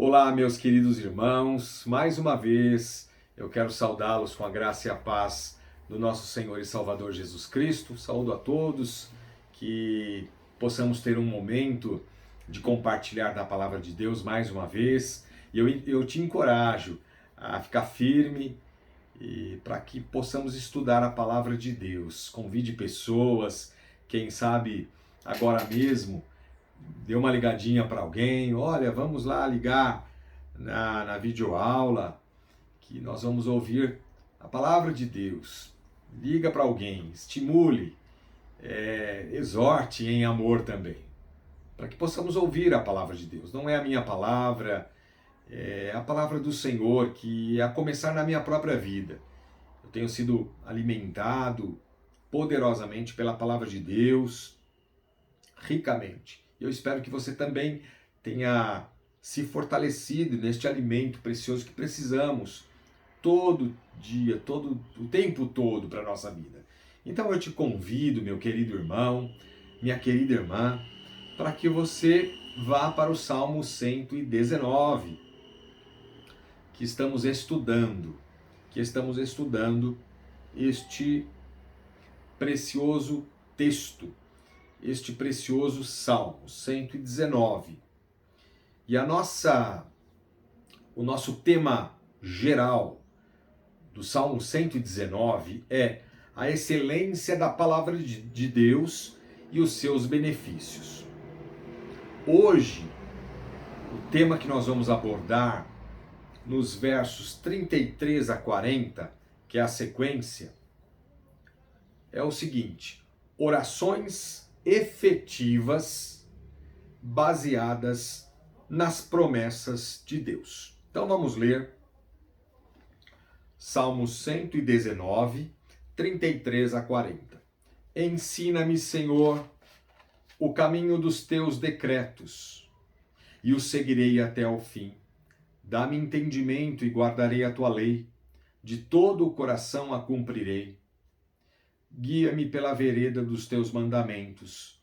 Olá, meus queridos irmãos, mais uma vez eu quero saudá-los com a graça e a paz do nosso Senhor e Salvador Jesus Cristo. Saúdo a todos, que possamos ter um momento de compartilhar da palavra de Deus mais uma vez. E eu te encorajo a ficar firme e para que possamos estudar a palavra de Deus. Convide pessoas, quem sabe agora mesmo dê uma ligadinha para alguém, olha, vamos lá ligar na videoaula, que nós vamos ouvir a palavra de Deus. Liga para alguém, estimule, exorte em amor também, para que possamos ouvir a palavra de Deus. Não é a minha palavra, é a palavra do Senhor, que a começar na minha própria vida. Eu tenho sido alimentado poderosamente pela palavra de Deus, ricamente. Eu espero que você também tenha se fortalecido neste alimento precioso que precisamos todo dia, todo o tempo todo para a nossa vida. Então eu te convido, meu querido irmão, minha querida irmã, para que você vá para o Salmo 119, que estamos estudando este precioso texto, este precioso Salmo 119. E o nosso tema geral do Salmo 119 é a excelência da palavra de Deus e os seus benefícios. Hoje, o tema que nós vamos abordar nos versos 33 a 40, que é a sequência, é o seguinte: orações efetivas baseadas nas promessas de Deus. Então vamos ler Salmo 119, 33 a 40. Ensina-me, Senhor, o caminho dos teus decretos, e o seguirei até ao fim. Dá-me entendimento e guardarei a tua lei, de todo o coração a cumprirei. Guia-me pela vereda dos teus mandamentos,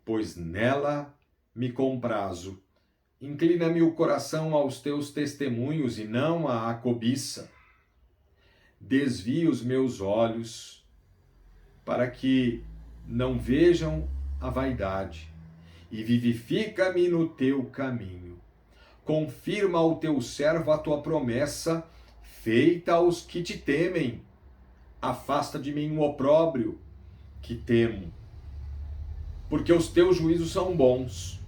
pois nela me comprazo. Inclina-me o coração aos teus testemunhos e não à cobiça. Desvia os meus olhos para que não vejam a vaidade, e vivifica-me no teu caminho. Confirma ao teu servo a tua promessa, feita aos que te temem. Afasta de mim o opróbrio que temo, porque os teus juízos são bons.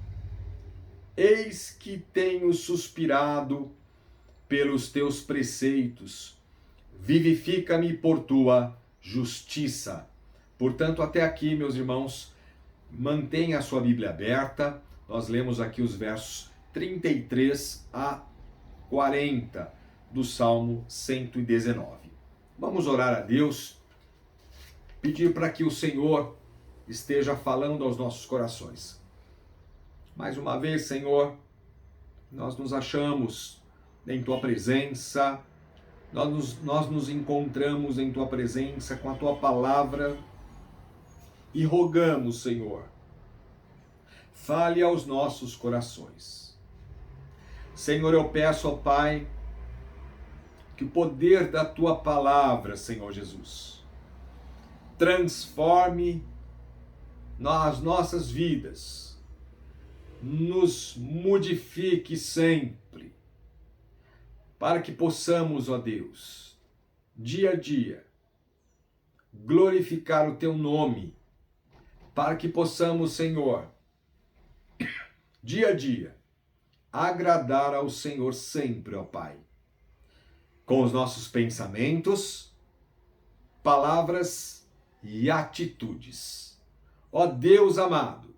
Eis que tenho suspirado pelos teus preceitos. Vivifica-me por tua justiça. Portanto, até aqui, meus irmãos, mantenha a sua Bíblia aberta. Nós lemos aqui os versos 33 a 40 do Salmo 119. Vamos orar a Deus, pedir para que o Senhor esteja falando aos nossos corações. Mais uma vez, Senhor, nós nos achamos em Tua presença, nós nos encontramos em Tua presença com a Tua palavra e rogamos, Senhor, fale aos nossos corações. Senhor, eu peço ao Pai que o poder da Tua palavra, Senhor Jesus, transforme as nossas vidas, nos modifique sempre, para que possamos, ó Deus, dia a dia, glorificar o Teu nome, para que possamos, Senhor, dia a dia, agradar ao Senhor sempre, ó Pai, com os nossos pensamentos, palavras e atitudes. Ó Deus amado,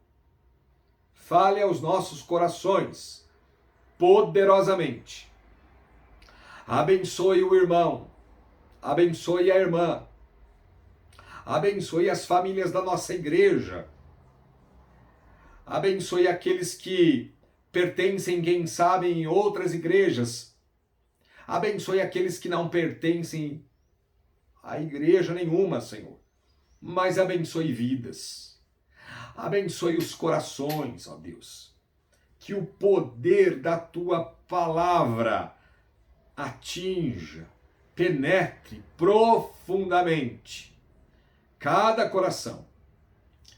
fale aos nossos corações poderosamente. Abençoe o irmão, abençoe a irmã, abençoe as famílias da nossa igreja, abençoe aqueles que pertencem, quem sabe, em outras igrejas. Abençoe aqueles que não pertencem a igreja nenhuma, Senhor, mas abençoe vidas, abençoe os corações, ó Deus, que o poder da tua palavra atinja, penetre profundamente cada coração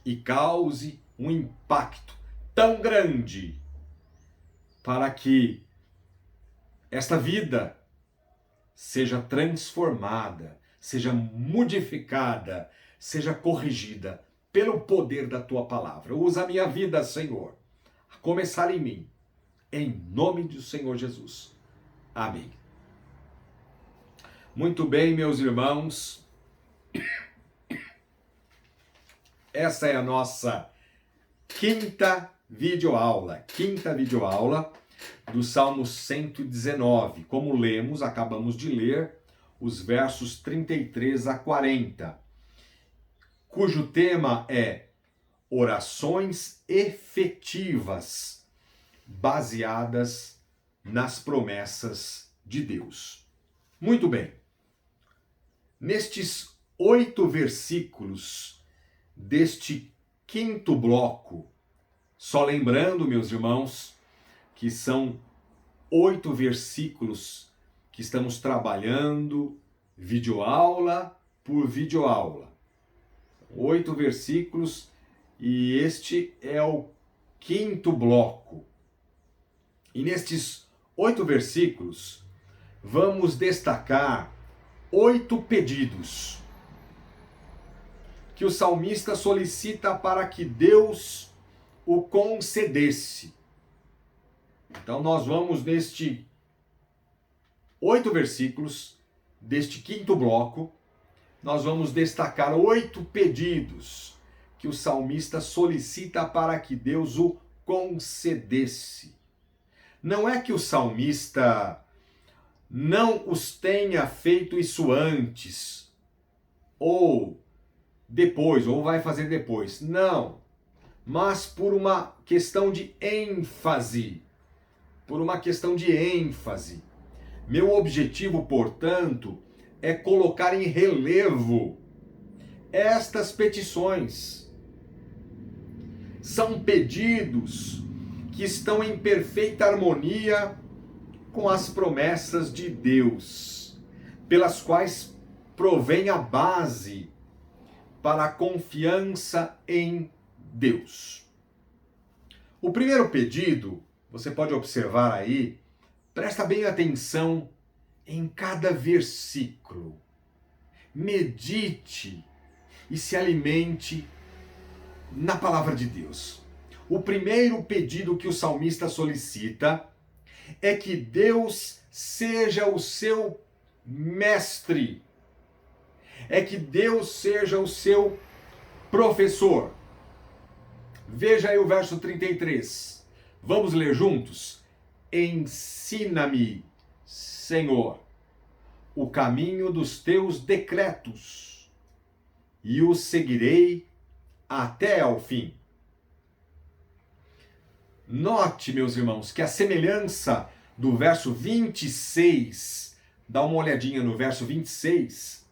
e cause um impacto tão grande para que esta vida seja transformada, seja modificada, seja corrigida pelo poder da tua palavra. Usa a minha vida, Senhor, a começar em mim, em nome do Senhor Jesus. Amém. Muito bem, meus irmãos, essa é a nossa quinta videoaula do Salmo 119. Como lemos, acabamos de ler os versos 33 a 40, cujo tema é orações efetivas baseadas nas promessas de Deus. Muito bem. Nestes 8 versículos deste quinto bloco, só lembrando, meus irmãos, que são 8 versículos que estamos trabalhando videoaula por videoaula. 8 versículos e este é o quinto bloco. E nestes 8 versículos, vamos destacar 8 pedidos que o salmista solicita para que Deus o concedesse. Então nós vamos neste 8 versículos deste quinto bloco, nós vamos destacar 8 pedidos que o salmista solicita para que Deus o concedesse. Não é que o salmista não os tenha feito isso antes, ou depois, ou vai fazer depois. Não, mas por uma questão de ênfase. Meu objetivo, portanto, é colocar em relevo estas petições. São pedidos que estão em perfeita harmonia com as promessas de Deus, pelas quais provém a base para a confiança em Deus. O primeiro pedido, você pode observar aí, presta bem atenção em cada versículo. Medite e se alimente na palavra de Deus. O primeiro pedido que o salmista solicita é que Deus seja o seu mestre, é que Deus seja o seu professor. Veja aí o verso 33. Vamos ler juntos? Ensina-me, Senhor, o caminho dos teus decretos, e os seguirei até ao fim. Note, meus irmãos, que a semelhança do verso 26, dá uma olhadinha no verso 26,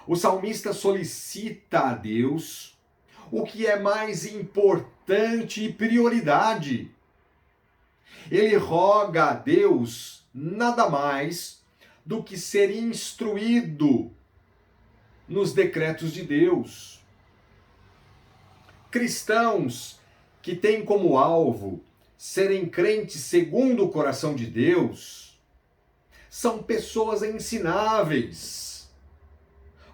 o salmista solicita a Deus o que é mais importante e prioridade. Ele roga a Deus nada mais do que ser instruído nos decretos de Deus. Cristãos que têm como alvo serem crentes segundo o coração de Deus, são pessoas ensináveis.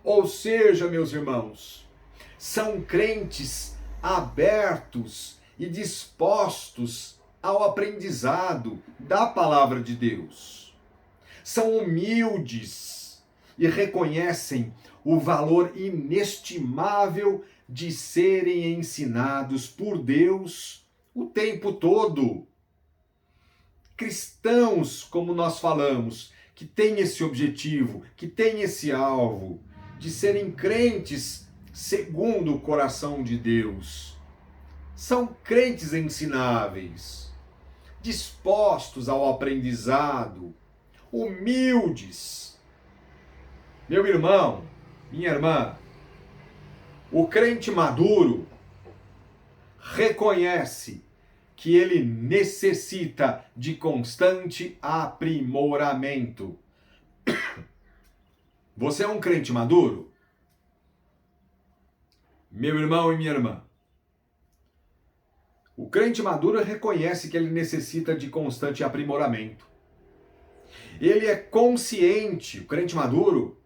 Ou seja, meus irmãos, são crentes abertos e dispostos ao aprendizado da palavra de Deus. São humildes e reconhecem o valor inestimável de serem ensinados por Deus o tempo todo. Cristãos, como nós falamos, que têm esse objetivo, que têm esse alvo de serem crentes segundo o coração de Deus, são crentes ensináveis, dispostos ao aprendizado, humildes. Meu irmão, minha irmã, o crente maduro reconhece que ele necessita de constante aprimoramento. Você é um crente maduro? Meu irmão e minha irmã, o crente maduro reconhece que ele necessita de constante aprimoramento. Ele é consciente, o crente maduro,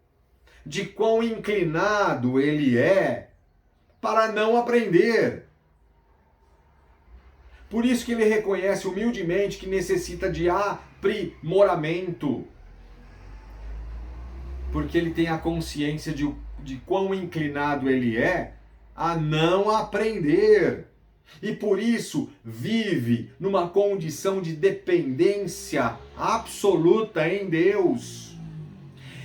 de quão inclinado ele é para não aprender. Por isso que ele reconhece humildemente que necessita de aprimoramento. Porque ele tem a consciência de quão inclinado ele é a não aprender. E por isso vive numa condição de dependência absoluta em Deus.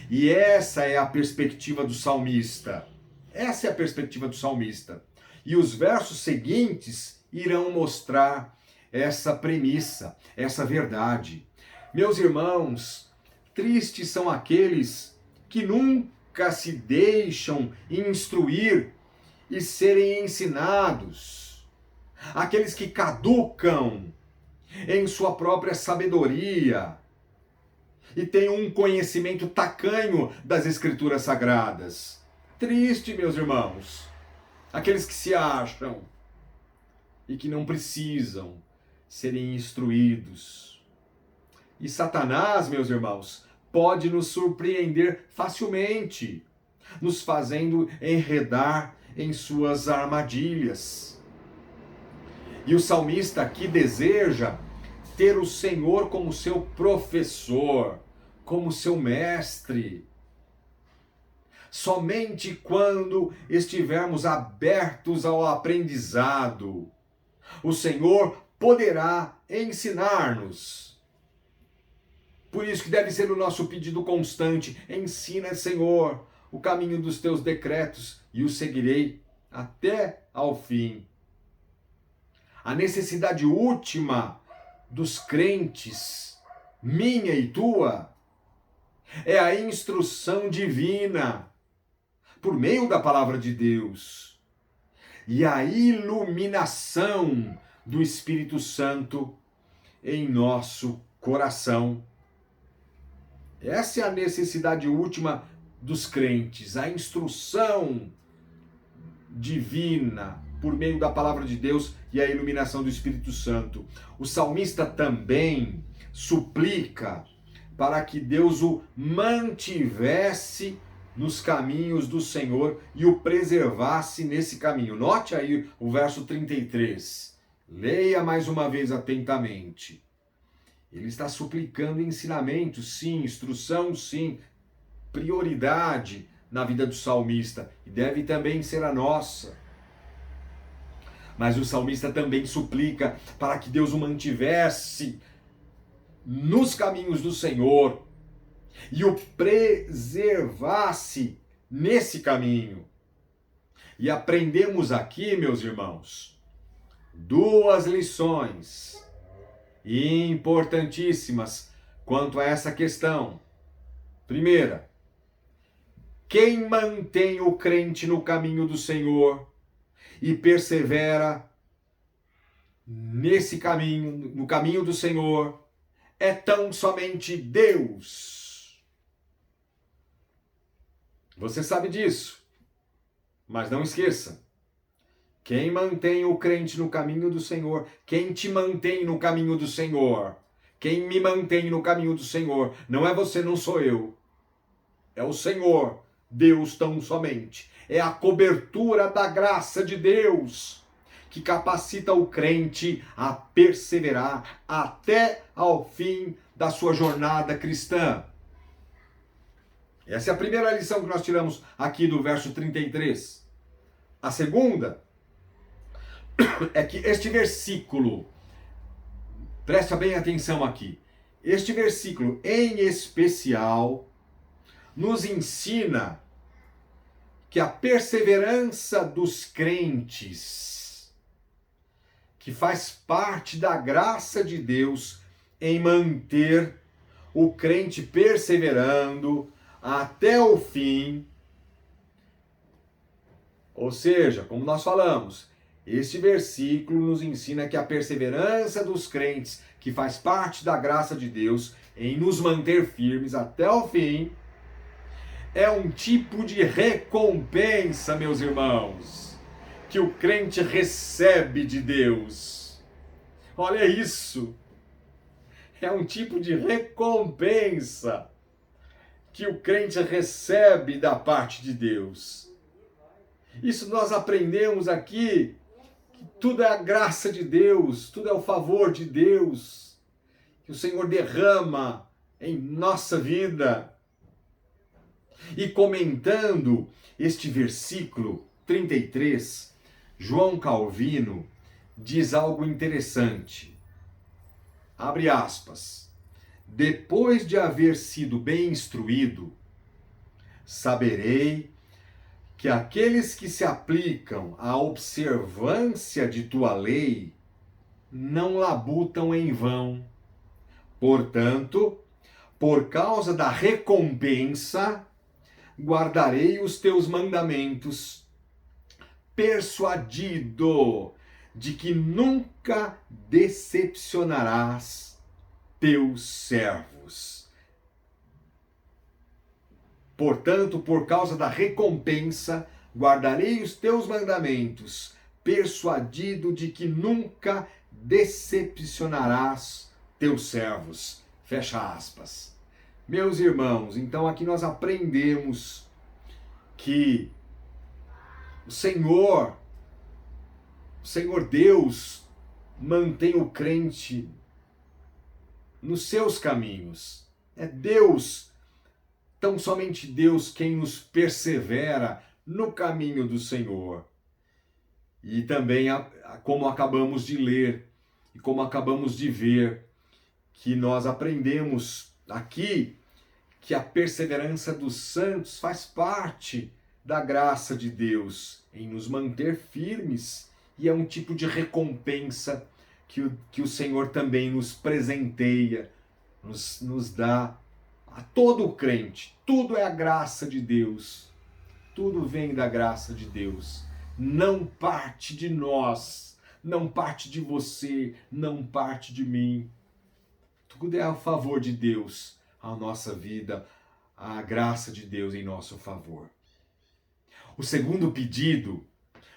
E essa é a perspectiva do salmista. Essa é a perspectiva do salmista. E os versos seguintes irão mostrar essa premissa, essa verdade. Meus irmãos, tristes são aqueles que nunca se deixam instruir e serem ensinados. Aqueles que caducam em sua própria sabedoria e têm um conhecimento tacanho das Escrituras Sagradas. Triste, meus irmãos, aqueles que se acham e que não precisam serem instruídos. E Satanás, meus irmãos, pode nos surpreender facilmente, nos fazendo enredar em suas armadilhas. E o salmista aqui deseja ter o Senhor como seu professor, como seu mestre. Somente quando estivermos abertos ao aprendizado, o Senhor poderá ensinar-nos. Por isso que deve ser o nosso pedido constante: ensina, Senhor, o caminho dos teus decretos e o seguirei até ao fim. A necessidade última dos crentes, minha e tua, é a instrução divina por meio da palavra de Deus e a iluminação do Espírito Santo em nosso coração. Essa é a necessidade última dos crentes, a instrução divina por meio da palavra de Deus e a iluminação do Espírito Santo. O salmista também suplica para que Deus o mantivesse nos caminhos do Senhor e o preservasse nesse caminho. Note aí o verso 33. Leia mais uma vez atentamente. Ele está suplicando ensinamento, sim, instrução, sim, prioridade na vida do salmista, e deve também ser a nossa. Mas o salmista também suplica para que Deus o mantivesse nos caminhos do Senhor e o preservasse nesse caminho. E aprendemos aqui, meus irmãos, duas lições importantíssimas quanto a essa questão. Primeira, quem mantém o crente no caminho do Senhor e persevera nesse caminho, no caminho do Senhor, é tão somente Deus. Você sabe disso, mas não esqueça. Quem mantém o crente no caminho do Senhor, quem te mantém no caminho do Senhor, quem me mantém no caminho do Senhor, não é você, não sou eu. É o Senhor, Deus tão somente. É a cobertura da graça de Deus que capacita o crente a perseverar até ao fim da sua jornada cristã. Essa é a primeira lição que nós tiramos aqui do verso 33. A segunda é que este versículo, presta bem atenção aqui, este versículo em especial nos ensina que a perseverança dos crentes, que faz parte da graça de Deus em manter o crente perseverando até o fim, ou seja, como nós falamos, Este versículo nos ensina que a perseverança dos crentes, que faz parte da graça de Deus em nos manter firmes até o fim, é um tipo de recompensa, meus irmãos, que o crente recebe de Deus. Olha isso! É um tipo de recompensa que o crente recebe da parte de Deus. Isso nós aprendemos aqui, que tudo é a graça de Deus, tudo é o favor de Deus, que o Senhor derrama em nossa vida. E comentando este versículo 33, João Calvino diz algo interessante. Abre aspas. Depois de haver sido bem instruído, saberei que aqueles que se aplicam à observância de tua lei não labutam em vão. Portanto, por causa da recompensa, guardarei os teus mandamentos, persuadido de que nunca decepcionarás teus servos. Portanto, por causa da recompensa, guardarei os teus mandamentos, persuadido de que nunca decepcionarás teus servos. Fecha aspas. Meus irmãos, então aqui nós aprendemos que o Senhor Deus, mantém o crente nos seus caminhos. É Deus, tão somente Deus, quem nos persevera no caminho do Senhor. E também, como acabamos de ler e como acabamos de ver, que nós aprendemos aqui que a perseverança dos santos faz parte da graça de Deus em nos manter firmes, e é um tipo de recompensa que o Senhor também nos presenteia, nos dá a todo o crente. Tudo é a graça de Deus, tudo vem da graça de Deus, não parte de nós, não parte de você, não parte de mim. Tudo é a favor de Deus, a nossa vida, a graça de Deus em nosso favor. O segundo pedido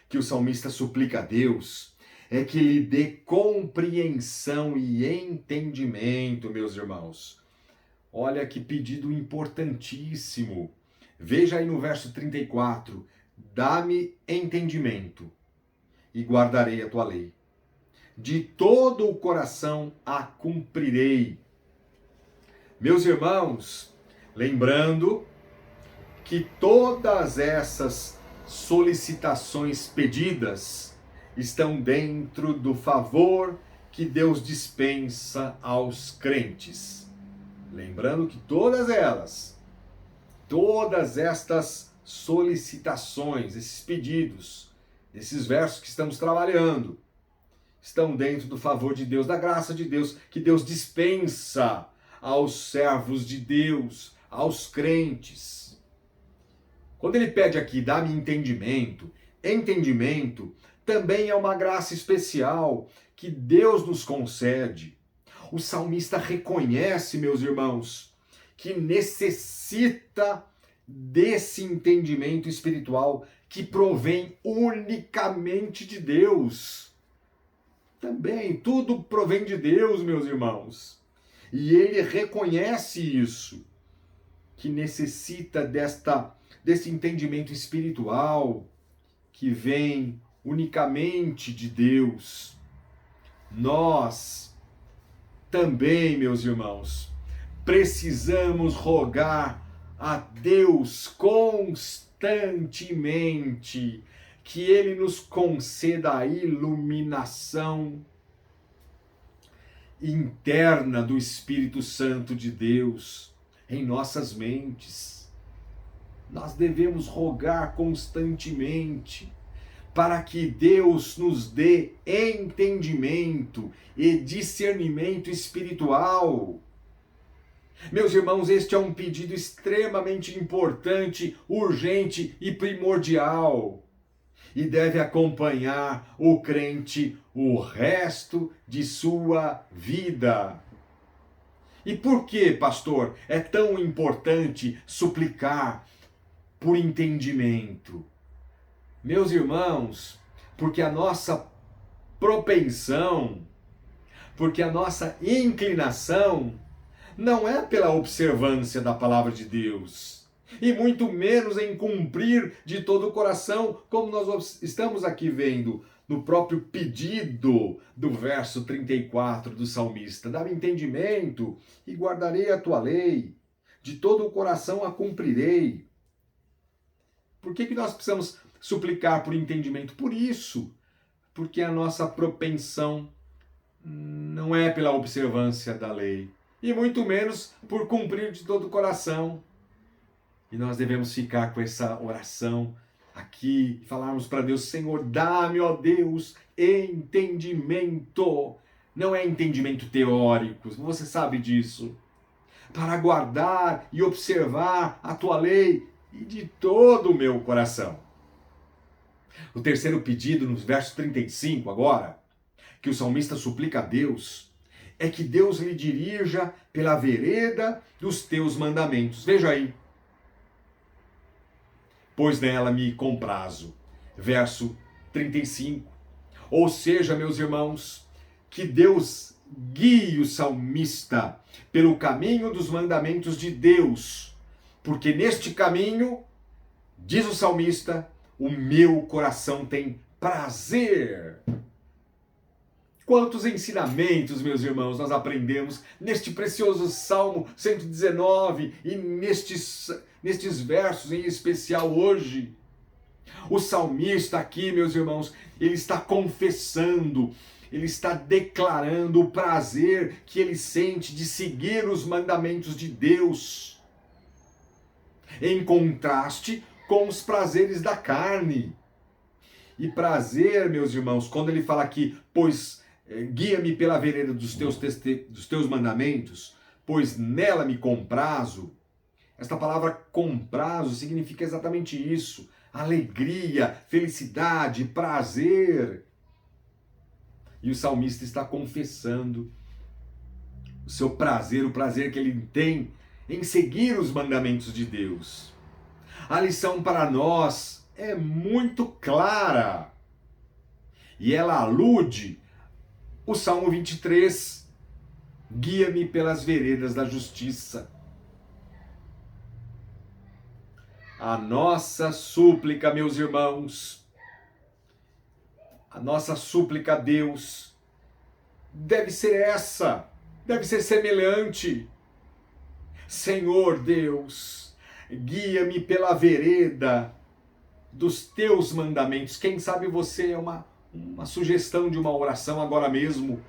que o salmista suplica a Deus é que lhe dê compreensão e entendimento, meus irmãos. Olha que pedido importantíssimo. Veja aí no verso 34. Dá-me entendimento e guardarei a tua lei. De todo o coração a cumprirei. Meus irmãos, lembrando que todas essas solicitações pedidas estão dentro do favor que Deus dispensa aos crentes. Lembrando que todas estas solicitações, esses pedidos, esses versos que estamos trabalhando, estão dentro do favor de Deus, da graça de Deus, que Deus dispensa aos servos de Deus, aos crentes. Quando ele pede aqui, dá-me entendimento, entendimento também é uma graça especial que Deus nos concede. O salmista reconhece, meus irmãos, que necessita desse entendimento espiritual que provém unicamente de Deus. Também, tudo provém de Deus, meus irmãos. E ele reconhece isso, que necessita desse entendimento espiritual que vem unicamente de Deus. Nós também, meus irmãos, precisamos rogar a Deus constantemente que Ele nos conceda a iluminação interna do Espírito Santo de Deus em nossas mentes. Nós devemos rogar constantemente para que Deus nos dê entendimento e discernimento espiritual. Meus irmãos, este é um pedido extremamente importante, urgente e primordial. e deve acompanhar o crente o resto de sua vida. E por que, pastor, é tão importante suplicar por entendimento? Meus irmãos, porque a nossa propensão, porque a nossa inclinação não é pela observância da palavra de Deus, e muito menos em cumprir de todo o coração, como nós estamos aqui vendo no próprio pedido do verso 34 do salmista. Dá-me entendimento e guardarei a tua lei, de todo o coração a cumprirei. Por que nós precisamos suplicar por entendimento? Por isso, porque a nossa propensão não é pela observância da lei, e muito menos por cumprir de todo o coração. E nós devemos ficar com essa oração aqui e falarmos para Deus: Senhor, dá-me, ó Deus, entendimento. Não é entendimento teórico, você sabe disso. Para guardar e observar a tua lei e de todo o meu coração. O terceiro pedido, no verso 35 agora, que o salmista suplica a Deus, é que Deus lhe dirija pela vereda dos teus mandamentos. Veja aí. Pois nela me comprazo. Verso 35. Ou seja, meus irmãos, que Deus guie o salmista pelo caminho dos mandamentos de Deus, porque neste caminho, diz o salmista, o meu coração tem prazer. Quantos ensinamentos, meus irmãos, nós aprendemos neste precioso Salmo 119 e nestes versos em especial hoje. O salmista aqui, meus irmãos, ele está confessando, ele está declarando o prazer que ele sente de seguir os mandamentos de Deus, em contraste com os prazeres da carne. E prazer, meus irmãos, quando ele fala aqui, pois guia-me pela vereda dos teus mandamentos, pois nela me comprazo. Esta palavra comprazo significa exatamente isso: alegria, felicidade, prazer. E o salmista está confessando o seu prazer, o prazer que ele tem em seguir os mandamentos de Deus. A lição para nós é muito clara e ela alude o Salmo 23, guia-me pelas veredas da justiça. A nossa súplica, meus irmãos, a nossa súplica a Deus deve ser essa, deve ser semelhante. Senhor Deus, guia-me pela vereda dos teus mandamentos. Quem sabe você é uma sugestão de uma oração agora mesmo.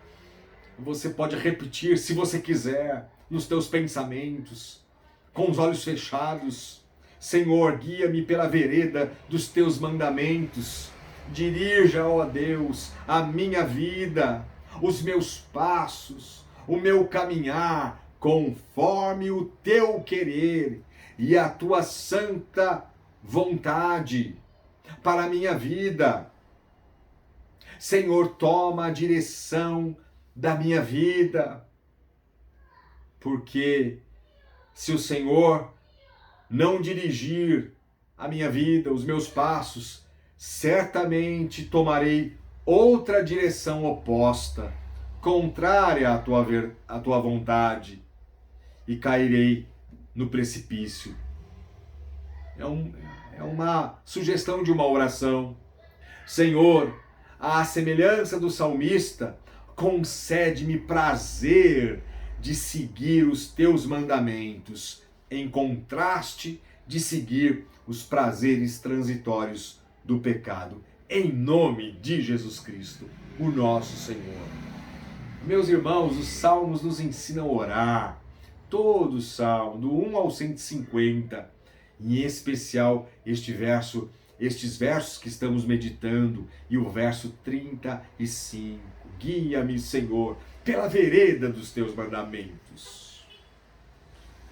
Você pode repetir, se você quiser, nos teus pensamentos, com os olhos fechados. Senhor, guia-me pela vereda dos teus mandamentos. Dirija, ó Deus, a minha vida, os meus passos, o meu caminhar, conforme o teu querer e a tua santa vontade para a minha vida. Senhor, toma a direção da minha vida, porque se o Senhor não dirigir a minha vida, os meus passos, certamente tomarei outra direção oposta, contrária à tua vontade, e cairei no precipício. É uma sugestão de uma oração. Senhor, à semelhança do salmista, concede-me prazer de seguir os teus mandamentos, em contraste de seguir os prazeres transitórios do pecado. Em nome de Jesus Cristo, o nosso Senhor. Meus irmãos, os salmos nos ensinam a orar. Todo o salmo, do 1 ao 150, em especial estes versos que estamos meditando, e o verso 35. Guia-me, Senhor, pela vereda dos teus mandamentos,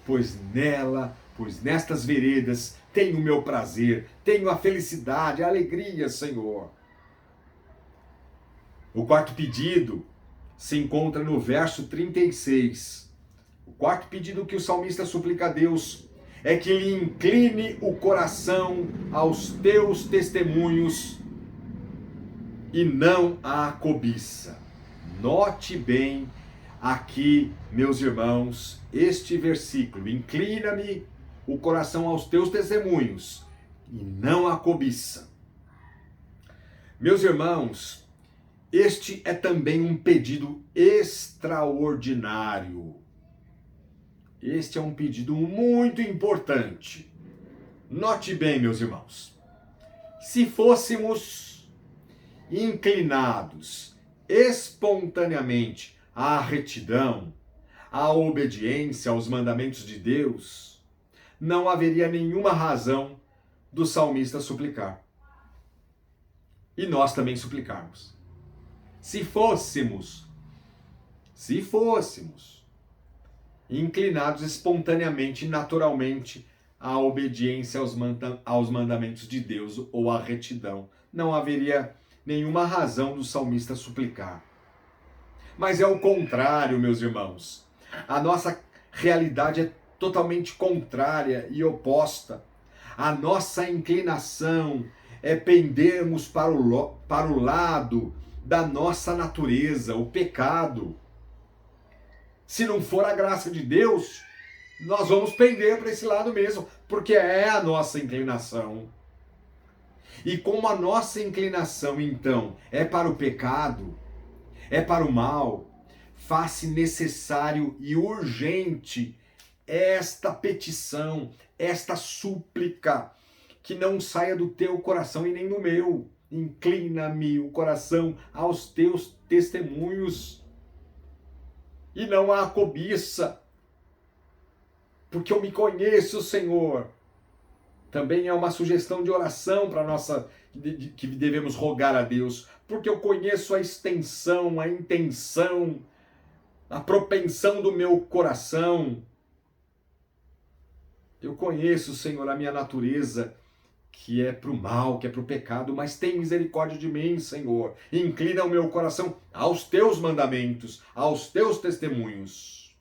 pois nela pois nestas veredas tenho o meu prazer, tenho a felicidade, a alegria, Senhor. O quarto pedido se encontra no verso 36. O quarto pedido que o salmista suplica a Deus é que lhe incline o coração aos teus testemunhos e não à cobiça. Note bem aqui, meus irmãos, este versículo: inclina-me o coração aos teus testemunhos e não à cobiça. Meus irmãos, este é também um pedido extraordinário. Este é um pedido muito importante. Note bem, meus irmãos, se fôssemos inclinados espontaneamente à retidão, à obediência aos mandamentos de Deus, não haveria nenhuma razão do salmista suplicar. E nós também suplicarmos. Se fôssemos inclinados espontaneamente, naturalmente, à obediência aos mandamentos de Deus ou à retidão, não haveria nenhuma razão do salmista suplicar. Mas é o contrário, meus irmãos. A nossa realidade é totalmente contrária e oposta. A nossa inclinação é pendermos para o lado da nossa natureza, o pecado. Se não for a graça de Deus, nós vamos pender para esse lado mesmo, porque é a nossa inclinação. E como a nossa inclinação, então, é para o pecado, é para o mal, faz-se necessário e urgente esta petição, esta súplica, que não saia do teu coração e nem do meu. Inclina-me o coração aos teus testemunhos e não à cobiça, porque eu me conheço, Senhor. Também é uma sugestão de oração para nossa, que devemos rogar a Deus, porque eu conheço a extensão, a intenção, a propensão do meu coração. Eu conheço, Senhor, a minha natureza, que é para o mal, que é para o pecado, mas tem misericórdia de mim, Senhor. Inclina o meu coração aos teus mandamentos, aos teus testemunhos.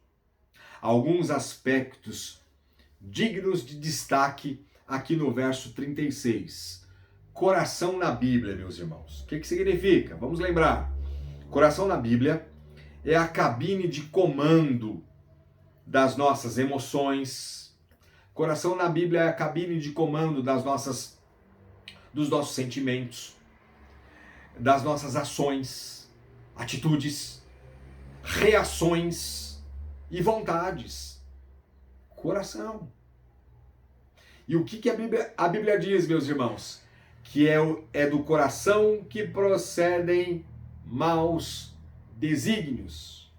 Alguns aspectos dignos de destaque aqui no verso 36. Coração na Bíblia, meus irmãos. O que significa? Vamos lembrar. Coração na Bíblia é a cabine de comando das nossas emoções. Coração na Bíblia é a cabine de comando dos nossos sentimentos, das nossas ações, atitudes, reações e vontades. Coração. E o que a Bíblia diz, meus irmãos? Que é do coração que procedem maus desígnios.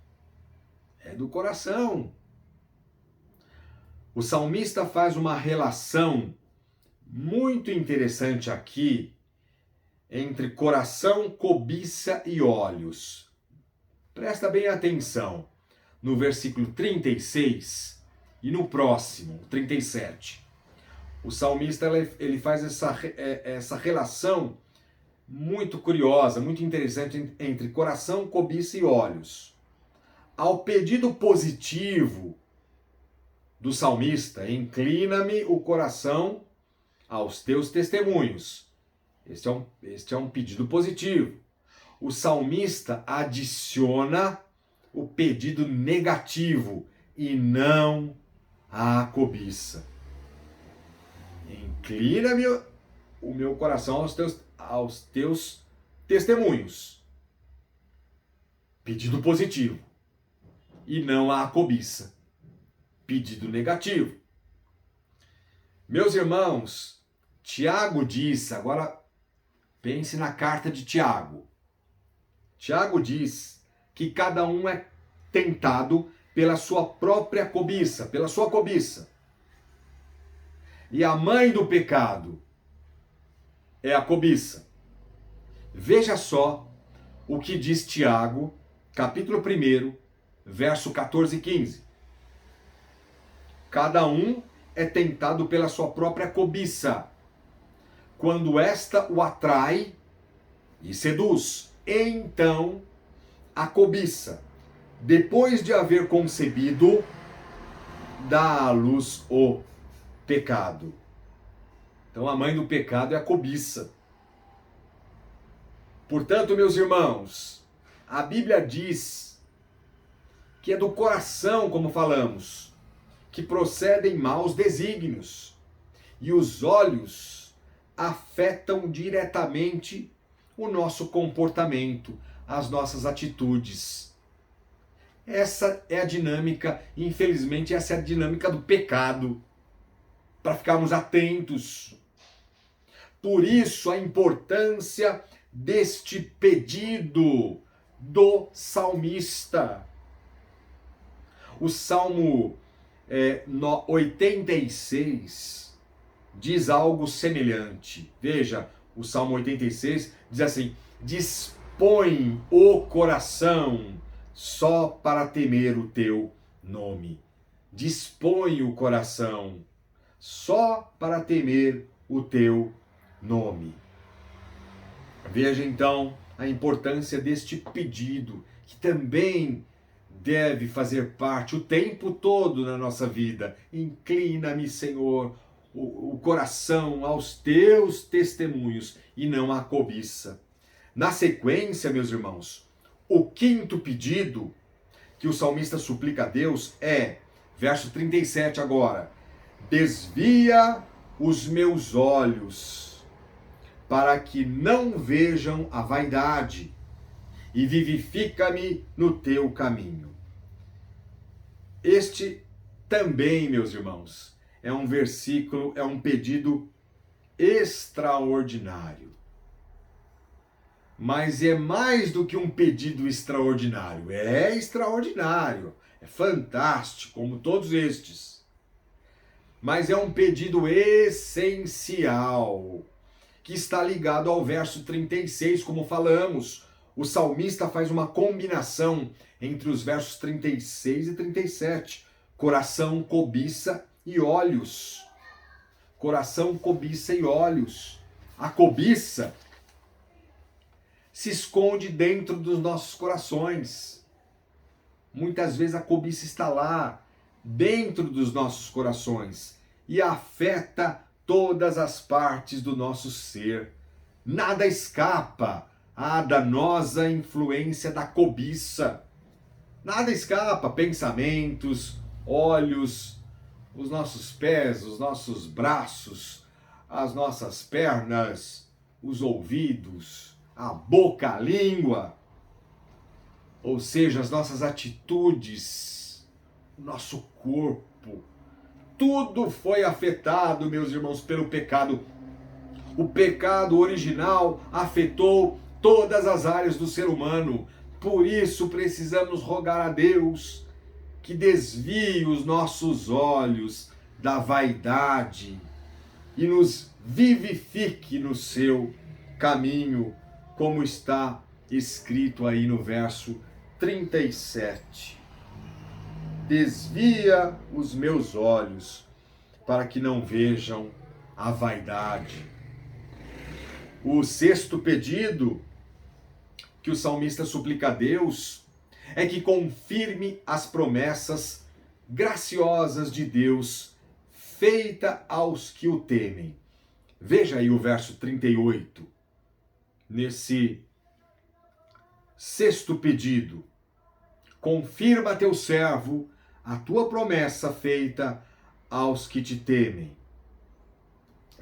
É do coração. O salmista faz uma relação muito interessante aqui entre coração, cobiça e olhos. Presta bem atenção no versículo 36 e no próximo, 37. O salmista ele faz essa relação muito curiosa, muito interessante entre coração, cobiça e olhos. Ao pedido positivo do salmista, inclina-me o coração aos teus testemunhos. Este é um pedido positivo. O salmista adiciona o pedido negativo e não a cobiça. Inclina-me o meu coração aos teus testemunhos. Pedido positivo. E não a cobiça. Pedido negativo. Meus irmãos, Tiago diz, agora pense na carta de Tiago. Tiago diz que cada um é tentado pela sua própria cobiça, pela sua cobiça. E a mãe do pecado é a cobiça. Veja só o que diz Tiago, capítulo 1, verso 14 e 15. Cada um é tentado pela sua própria cobiça, quando esta o atrai e seduz. Então, a cobiça, depois de haver concebido, dá à luz o pecado. Então, a mãe do pecado é a cobiça. Portanto, meus irmãos, a Bíblia diz que é do coração, como falamos, que procedem maus desígnios, e os olhos afetam diretamente o nosso comportamento, as nossas atitudes. Essa é a dinâmica, infelizmente, essa é a dinâmica do pecado, para ficarmos atentos. Por isso, a importância deste pedido do salmista. O Salmo 86 diz algo semelhante. Veja, o Salmo 86 diz assim: dispõe o coração só para temer o teu nome. Dispõe o coração só para temer o teu nome. Veja então a importância deste pedido, que também deve fazer parte o tempo todo na nossa vida. Inclina-me, Senhor, o coração aos teus testemunhos e não à cobiça. Na sequência, meus irmãos, o quinto pedido que o salmista suplica a Deus é, verso 37 agora: desvia os meus olhos para que não vejam a vaidade e vivifica-me no teu caminho. Este também, meus irmãos, é um versículo, é um pedido extraordinário. Mas é mais do que um pedido extraordinário. É extraordinário, é fantástico, como todos estes. Mas é um pedido essencial, que está ligado ao verso 36, como falamos. O salmista faz uma combinação entre os versos 36 e 37. Coração, cobiça e olhos. Coração, cobiça e olhos. A cobiça se esconde dentro dos nossos corações. Muitas vezes a cobiça está lá, dentro dos nossos corações, e afeta todas as partes do nosso ser. Nada escapa à danosa influência da cobiça. Nada escapa, pensamentos, olhos, os nossos pés, os nossos braços, as nossas pernas, os ouvidos, a boca, a língua, ou seja, as nossas atitudes, o nosso corpo. Tudo foi afetado, meus irmãos, pelo pecado. O pecado original afetou todas as áreas do ser humano. Por isso precisamos rogar a Deus que desvie os nossos olhos da vaidade e nos vivifique no seu caminho, como está escrito aí no verso 37. Desvia os meus olhos para que não vejam a vaidade. O sexto pedido que o salmista suplica a Deus é que confirme as promessas graciosas de Deus feita aos que o temem. Veja aí o verso 38, nesse sexto pedido. Confirma teu servo a tua promessa feita aos que te temem.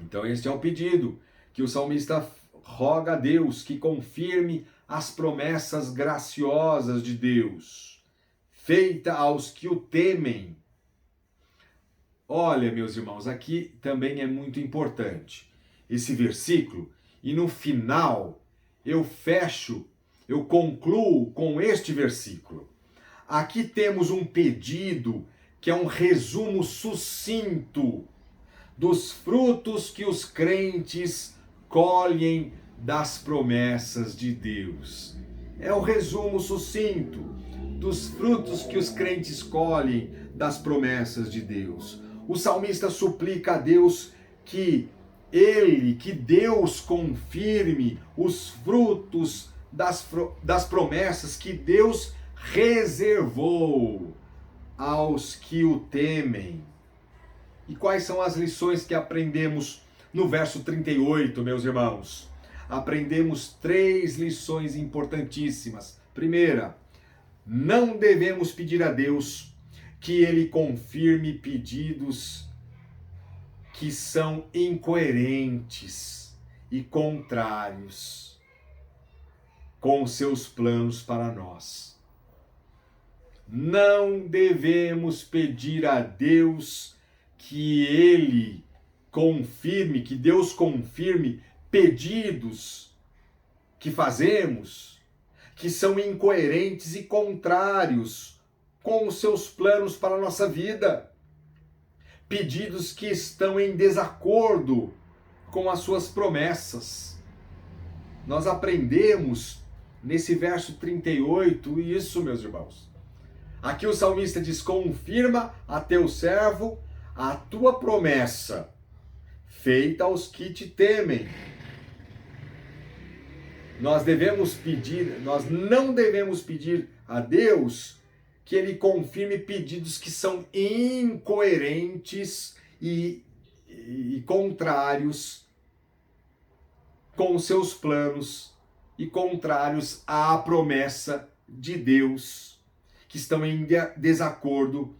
Então este é o pedido que o salmista roga a Deus, que confirme as promessas graciosas de Deus, feita aos que o temem. Olha, meus irmãos, aqui também é muito importante esse versículo, e no final eu concluo com este versículo. Aqui temos um pedido que é um resumo sucinto dos frutos que os crentes colhem das promessas de Deus. É o resumo sucinto dos frutos que os crentes colhem das promessas de Deus. O salmista suplica a Deus que Deus confirme os frutos das promessas que Deus reservou aos que o temem. E quais são as lições que aprendemos no verso 38, meus irmãos? Aprendemos 3 lições importantíssimas. Primeira, não devemos pedir a Deus que Ele confirme pedidos que são incoerentes e contrários com os seus planos para nós. Não devemos pedir a Deus que Deus confirme pedidos que fazemos que são incoerentes e contrários com os seus planos para a nossa vida. Pedidos que estão em desacordo com as suas promessas. Nós aprendemos nesse verso 38 isso, meus irmãos. Aqui o salmista diz: confirma a teu servo a tua promessa, feita aos que te temem. Nós não devemos pedir a Deus que Ele confirme pedidos que são incoerentes e contrários com os seus planos e contrários à promessa de Deus, que estão em desacordo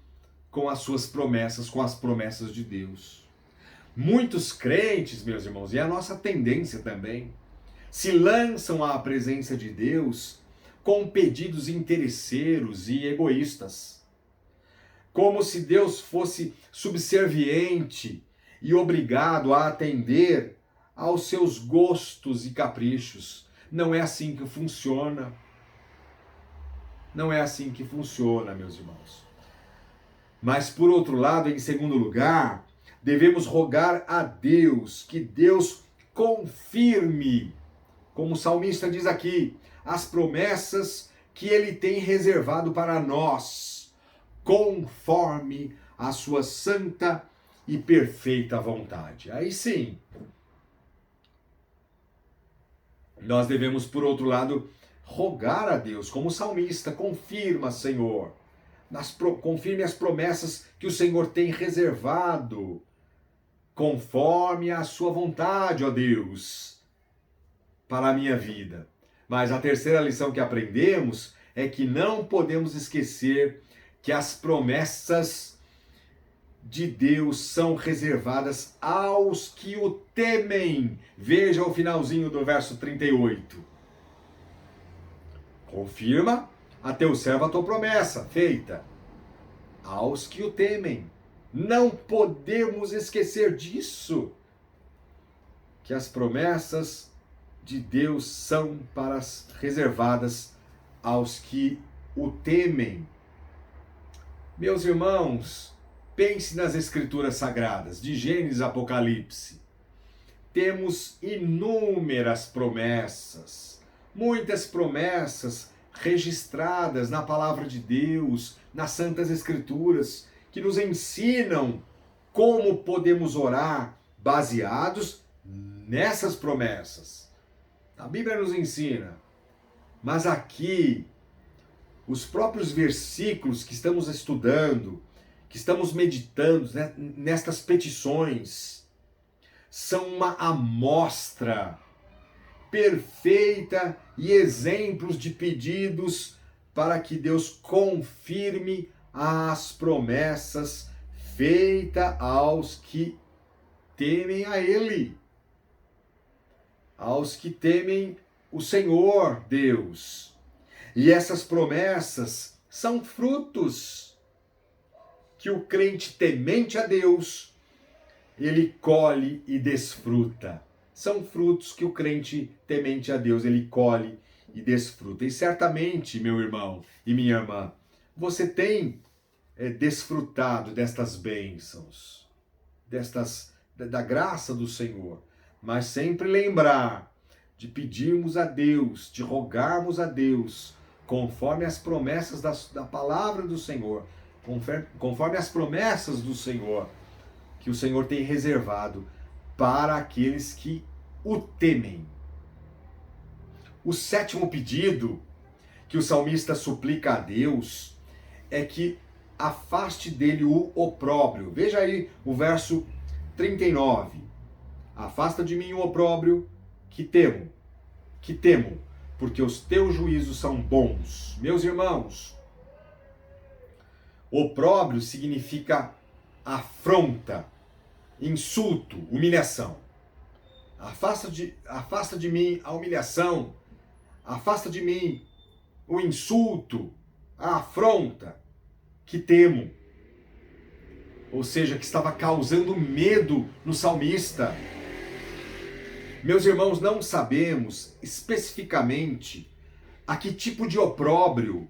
com as suas promessas, com as promessas de Deus. Muitos crentes, meus irmãos, e a nossa tendência também, se lançam à presença de Deus com pedidos interesseiros e egoístas, como se Deus fosse subserviente e obrigado a atender aos seus gostos e caprichos. Não é assim que funciona. Não é assim que funciona, meus irmãos. Mas, por outro lado, em segundo lugar, devemos rogar a Deus que Deus confirme, como o salmista diz aqui, as promessas que Ele tem reservado para nós, conforme a sua santa e perfeita vontade. Aí sim, nós devemos, por outro lado, rogar a Deus, como o salmista: confirma, Senhor, confirme as promessas que o Senhor tem reservado, conforme a sua vontade, ó Deus, para a minha vida. Mas a terceira lição que aprendemos é que não podemos esquecer que as promessas de Deus são reservadas aos que o temem. Veja o finalzinho do verso 38. Confirma a teu servo a tua promessa, feita aos que o temem. Não podemos esquecer disso, que as promessas de Deus são reservadas aos que o temem. Meus irmãos, pense nas Escrituras Sagradas, de Gênesis a Apocalipse. Temos inúmeras promessas, muitas promessas registradas na Palavra de Deus, nas Santas Escrituras, que nos ensinam como podemos orar baseados nessas promessas. A Bíblia nos ensina, mas aqui, os próprios versículos que estamos estudando, que estamos meditando nestas petições, são uma amostra perfeita e exemplos de pedidos para que Deus confirme as promessas feitas aos que temem a Ele, aos que temem o Senhor Deus. E essas promessas são frutos que o crente temente a Deus, ele colhe e desfruta. São frutos que o crente temente a Deus, ele colhe e desfruta. E certamente, meu irmão e minha irmã, você tem desfrutado destas bênçãos, da graça do Senhor. Mas sempre lembrar de pedirmos a Deus, de rogarmos a Deus, conforme as promessas da palavra do Senhor, conforme as promessas do Senhor, que o Senhor tem reservado para aqueles que o temem. O sétimo pedido que o salmista suplica a Deus é que afaste dele o opróbrio. Veja aí o verso 39. Afasta de mim o opróbrio que temo, porque os teus juízos são bons. Meus irmãos, opróbrio significa afronta, insulto, humilhação. Afasta de mim a humilhação, afasta de mim o insulto, a afronta que temo. Ou seja, que estava causando medo no salmista. Meus irmãos, não sabemos especificamente a que tipo de opróbrio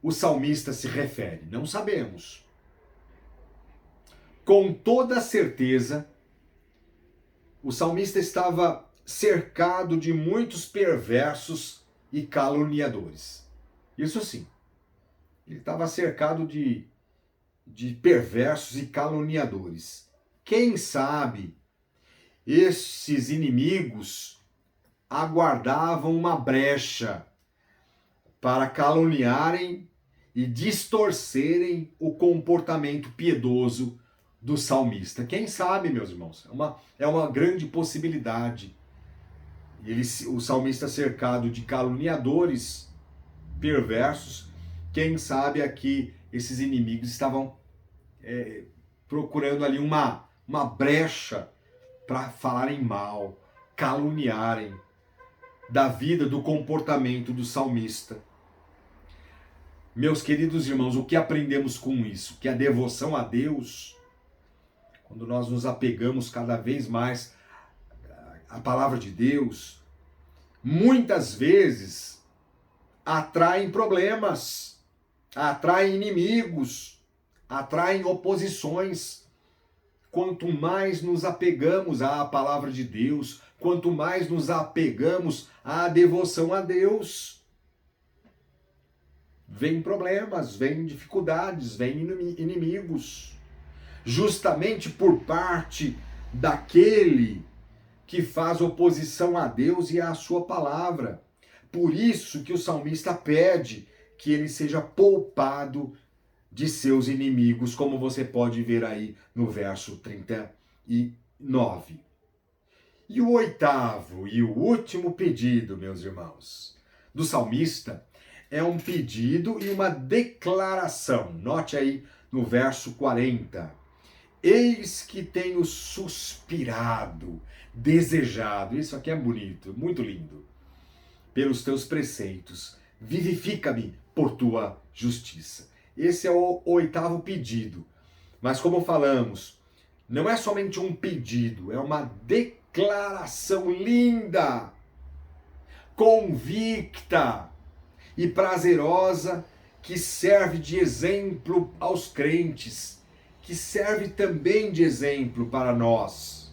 o salmista se refere. Não sabemos. Com toda certeza, o salmista estava cercado de muitos perversos e caluniadores. Isso sim. Ele estava cercado de perversos e caluniadores. Quem sabe esses inimigos aguardavam uma brecha para caluniarem e distorcerem o comportamento piedoso do salmista. Quem sabe, meus irmãos? É uma grande possibilidade. O salmista cercado de caluniadores perversos, quem sabe aqui esses inimigos estavam procurando ali uma brecha para falarem mal, caluniarem da vida, do comportamento do salmista. Meus queridos irmãos, o que aprendemos com isso? Que a devoção a Deus, quando nós nos apegamos cada vez mais à palavra de Deus, muitas vezes atraem problemas, atraem inimigos, atraem oposições. Quanto mais nos apegamos à palavra de Deus, quanto mais nos apegamos à devoção a Deus, vem problemas, vem dificuldades, vem inimigos. Justamente por parte daquele que faz oposição a Deus e à sua palavra. Por isso que o salmista pede que ele seja poupado de seus inimigos, como você pode ver aí no verso 39. E o oitavo e o último pedido, meus irmãos, do salmista é um pedido e uma declaração. Note aí no verso 40. Eis que tenho suspirado, desejado, isso aqui é bonito, muito lindo, pelos teus preceitos, vivifica-me por tua justiça. Esse é o oitavo pedido. Mas como falamos, não é somente um pedido, é uma declaração linda, convicta e prazerosa, que serve de exemplo aos crentes, que serve também de exemplo para nós.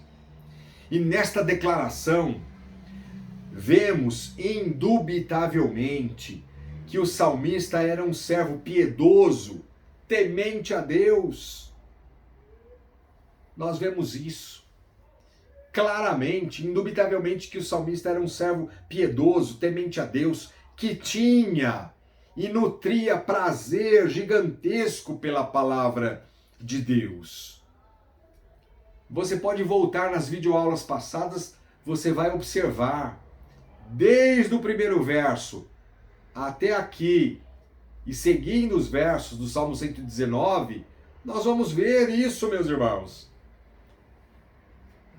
E nesta declaração, vemos indubitavelmente que o salmista era um servo piedoso, temente a Deus. Nós vemos isso claramente, indubitavelmente, que o salmista era um servo piedoso, temente a Deus, que tinha e nutria prazer gigantesco pela palavra de Deus. Você pode voltar nas videoaulas passadas, você vai observar, desde o primeiro verso até aqui, e seguindo os versos do Salmo 119, nós vamos ver isso, meus irmãos.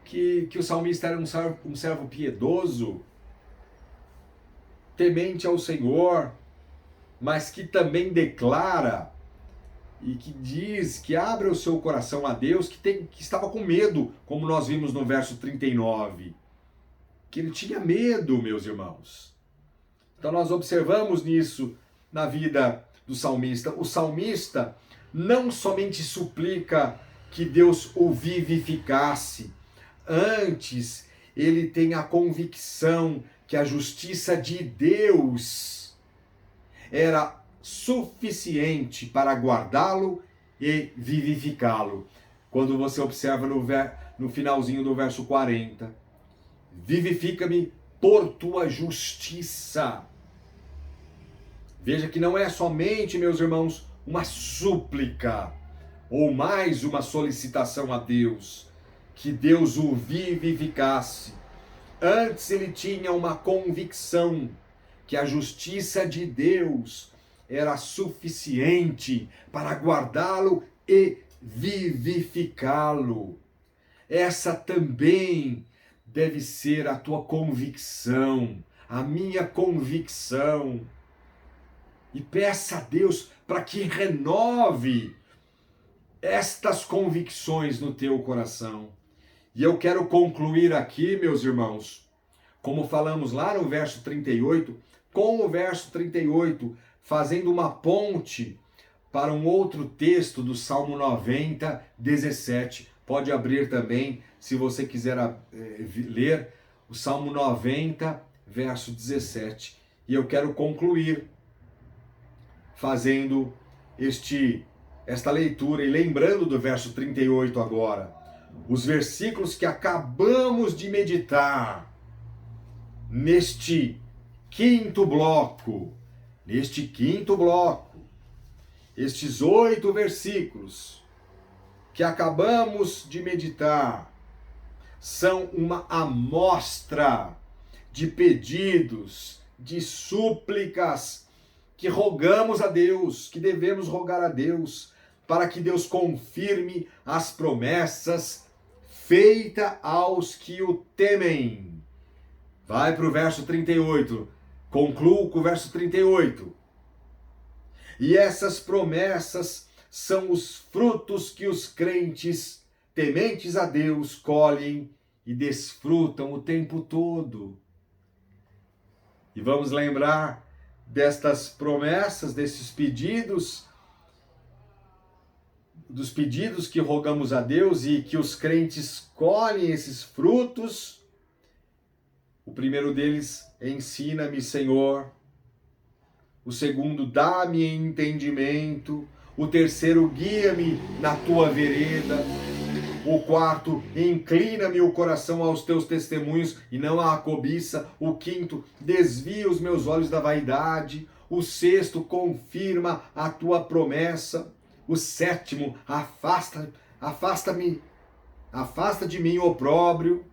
Que o salmista era um servo piedoso, temente ao Senhor, mas que também declara e que diz, que abre o seu coração a Deus, que estava com medo, como nós vimos no verso 39. Que ele tinha medo, meus irmãos. Então nós observamos nisso na vida do salmista. O salmista não somente suplica que Deus o vivificasse, antes ele tem a convicção que a justiça de Deus era suficiente para guardá-lo e vivificá-lo. quando você observa no finalzinho do verso 40. Vivifica-me por tua justiça. Veja que não é somente, meus irmãos, uma súplica ou mais uma solicitação a Deus, que Deus o vivificasse. Antes ele tinha uma convicção que a justiça de Deus era suficiente para guardá-lo e vivificá-lo. Essa também deve ser a tua convicção, a minha convicção. E peça a Deus para que renove estas convicções no teu coração. E eu quero concluir aqui, meus irmãos, como falamos lá no verso 38, com o verso 38, fazendo uma ponte para um outro texto do Salmo 90, 17. Pode abrir também, se você quiser ler, o Salmo 90, verso 17. E eu quero concluir fazendo esta leitura e lembrando do verso 38 agora. Os versículos que acabamos de meditar neste quinto bloco, estes 8 versículos que acabamos de meditar são uma amostra de pedidos, de súplicas que rogamos a Deus, que devemos rogar a Deus, para que Deus confirme as promessas feitas aos que o temem. Vai para o verso 38, concluo com o verso 38. E essas promessas são os frutos que os crentes tementes a Deus colhem e desfrutam o tempo todo. E vamos lembrar destas promessas, desses pedidos, dos pedidos que rogamos a Deus e que os crentes colhem esses frutos. O primeiro deles, ensina-me, Senhor. O segundo, dá-me entendimento. O terceiro, guia-me na tua vereda. O quarto, inclina-me o coração aos teus testemunhos e não à cobiça. O quinto, desvia os meus olhos da vaidade. O sexto, confirma a tua promessa. O sétimo, afasta de mim o opróbrio.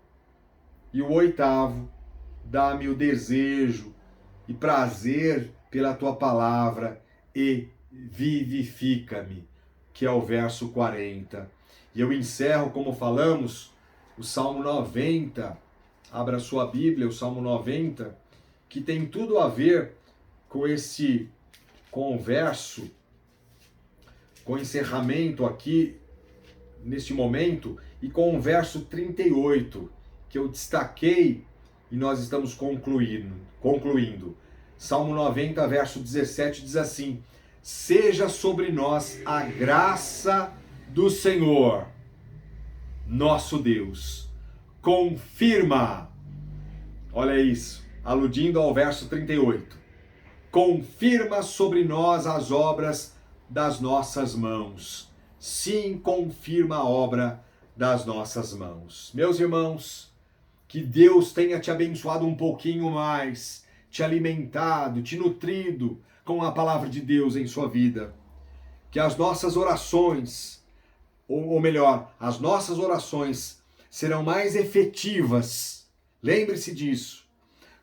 E o oitavo, dá-me o desejo e prazer pela tua palavra e vivifica-me, que é o verso 40. E eu encerro, como falamos, o Salmo 90. Abra sua Bíblia, o Salmo 90, que tem tudo a ver com esse converso, com o encerramento aqui, neste momento, e com o verso 38, que eu destaquei e nós estamos concluindo. Salmo 90, verso 17, diz assim: seja sobre nós a graça do Senhor, nosso Deus. Confirma, olha isso, aludindo ao verso 38. Confirma sobre nós as obras das nossas mãos. Sim, confirma a obra das nossas mãos. Meus irmãos, que Deus tenha te abençoado um pouquinho mais, te alimentado, te nutrido com a palavra de Deus em sua vida. Que as nossas orações, ou melhor, as nossas orações serão mais efetivas. Lembre-se disso,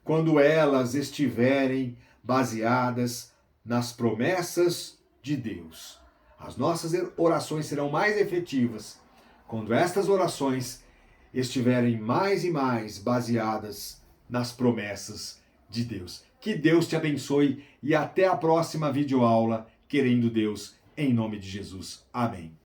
quando elas estiverem baseadas nas promessas de Deus. As nossas orações serão mais efetivas quando estas orações estiverem mais e mais baseadas nas promessas de Deus. Que Deus te abençoe e até a próxima videoaula, querendo Deus, em nome de Jesus. Amém.